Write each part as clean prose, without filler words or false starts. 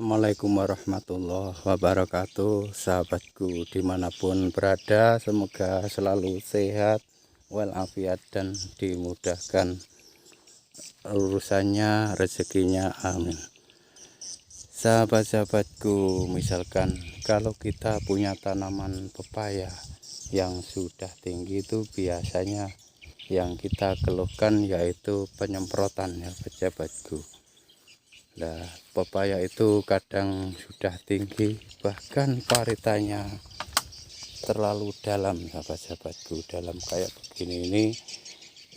Assalamualaikum warahmatullahi wabarakatuh, sahabatku dimanapun berada, semoga selalu sehat walafiat dan dimudahkan urusannya, rezekinya, amin. Sahabat-sahabatku, misalkan kalau kita punya tanaman pepaya yang sudah tinggi, itu biasanya yang kita keluhkan yaitu penyemprotan, ya sahabatku. Nah, pepaya itu kadang sudah tinggi, bahkan paritanya terlalu dalam, sahabat-sahabatku, dalam kayak begini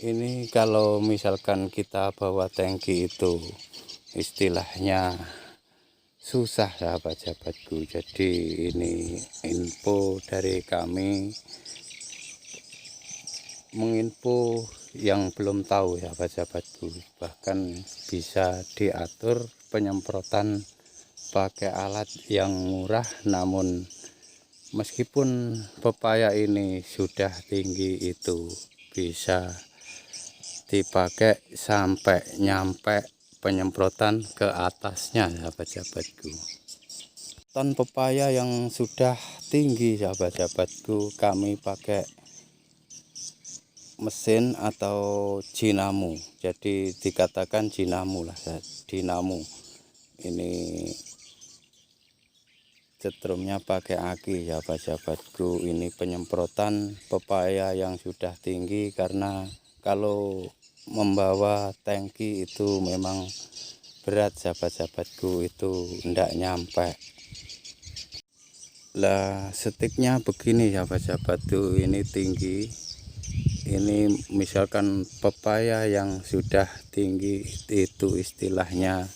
ini kalau misalkan kita bawa tangki itu istilahnya susah, sahabat-sahabatku. Jadi ini info dari kami, menginfo yang belum tahu, sahabat-sahabatku. Bahkan bisa diatur penyemprotan pakai alat yang murah, namun meskipun pepaya ini sudah tinggi itu bisa dipakai sampai nyampe penyemprotan ke atasnya, sahabat-sahabatku. Ton pepaya yang sudah tinggi, sahabat-sahabatku, kami pakai mesin atau dinamo. Jadi dikatakan dinamo lah, dinamo. Ini cetrumnya pakai aki, sahabat-sahabatku. Ini penyemprotan pepaya yang sudah tinggi, karena kalau membawa tangki itu memang berat, sahabat-sahabatku, itu tidak nyampe. Lah setiknya begini, sahabat-sahabatku, ini tinggi. Ini misalkan pepaya yang sudah tinggi itu istilahnya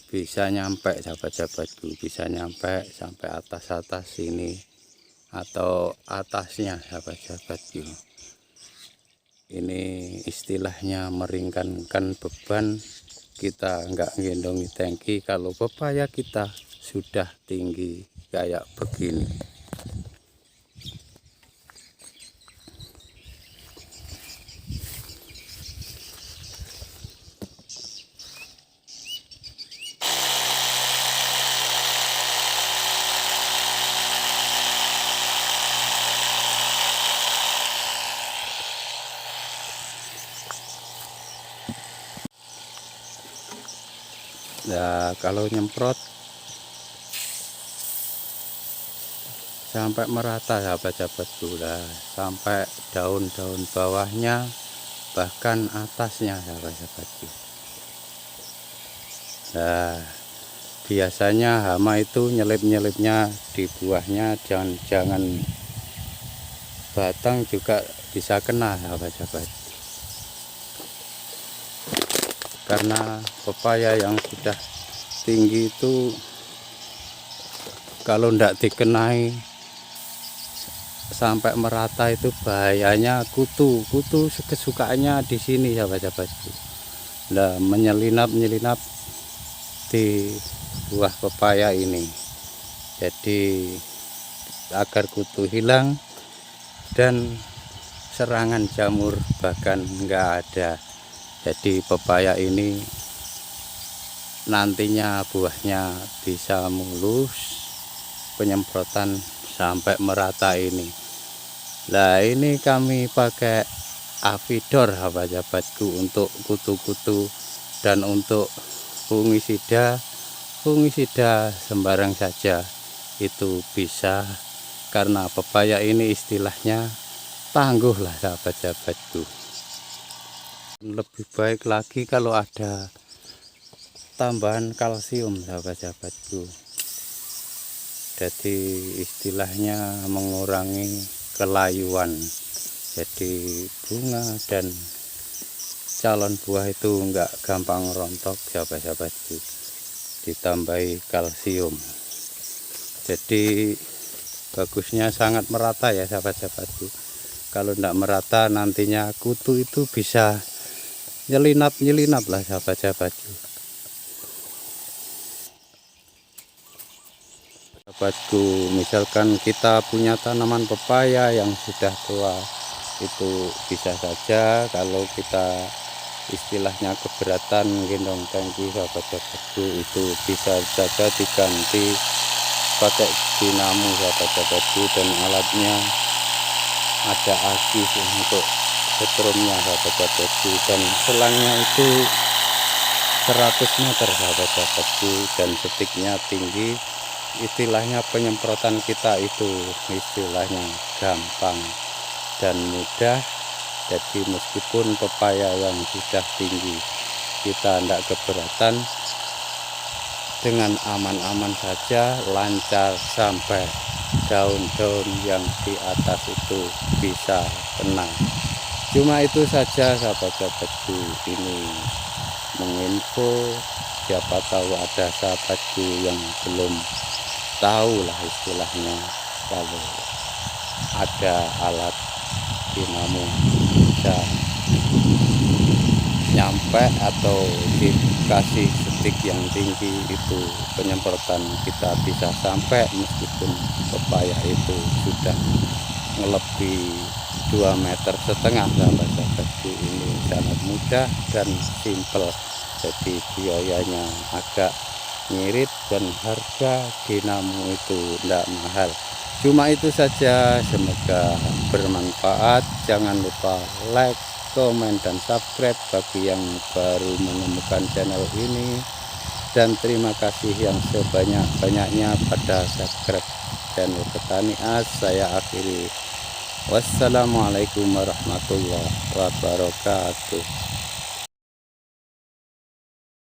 bisa nyampe, sahabat-sahabatku, bisa nyampe sampai atas sini atau atasnya, sahabat-sahabatku. Ini istilahnya meringankan beban kita, nggak ngendongi tangki kalau pepaya kita sudah tinggi kayak begini. Nah, kalau nyemprot sampai merata, sahabat-sahabatku, lah sampai daun-daun bawahnya bahkan atasnya, sahabat-sahabatku. Nah, biasanya hama itu nyelip-nyelipnya di buahnya, jangan batang juga bisa kena, sahabat-sahabat. Karena pepaya yang sudah tinggi itu kalau tidak dikenai sampai merata itu bahayanya kutu kesukaannya di sini, sahabat-sahabatku. Nah, menyelinap di buah pepaya ini. Jadi agar kutu hilang dan serangan jamur bahkan enggak ada. Jadi pepaya ini nantinya buahnya bisa mulus, penyemprotan sampai merata ini. Nah, ini kami pakai Avidor, sahabat-sahabatku, untuk kutu-kutu dan untuk fungisida sembarang saja itu bisa, karena pepaya ini istilahnya tangguh lah, sahabat-sahabatku. Lebih baik lagi kalau ada tambahan kalsium, sahabat-sahabatku. Jadi istilahnya mengurangi kelayuan. Jadi bunga dan calon buah itu enggak gampang rontok, sahabat-sahabatku. Ditambahi kalsium. Jadi bagusnya sangat merata ya, sahabat-sahabatku. Kalau enggak merata nantinya kutu itu bisa nyelinap lah, sahabat-sahabatku. Sahabatku, misalkan kita punya tanaman pepaya yang sudah tua, itu bisa saja kalau kita istilahnya keberatan gendong tangki sahabat-sahabatku, itu bisa saja diganti pakai dinamo sahabat-sahabatku, dan alatnya ada aki untuk setrumnya sahabat-sahabatku, dan selangnya itu 100 meter sahabat-sahabatku, dan setiknya tinggi. Istilahnya penyemprotan kita itu istilahnya gampang dan mudah. Jadi meskipun pepaya yang sudah tinggi kita tidak keberatan, dengan aman-aman saja, lancar, sampai daun-daun yang di atas itu bisa kena. Cuma itu saja sahabat-sahabatku, ini menginfo, siapa tahu ada sahabatku yang belum tahu lah istilahnya, kalau ada alat dinamo bisa nyampe atau dikasih stick yang tinggi, itu penyemprotan kita bisa sampai meskipun pepaya itu sudah melebihi 2,5 meter sahabat-sahabatku. Ini sangat mudah dan simple, jadi biayanya agak ngirit dan harga dinamo itu tidak mahal. Cuma itu saja, semoga bermanfaat. Jangan lupa like, komen, dan subscribe bagi yang baru menemukan channel ini, dan terima kasih yang sebanyak-banyaknya pada subscribe channel Petani As. Saya akhiri, wassalamualaikum warahmatullahi wabarakatuh.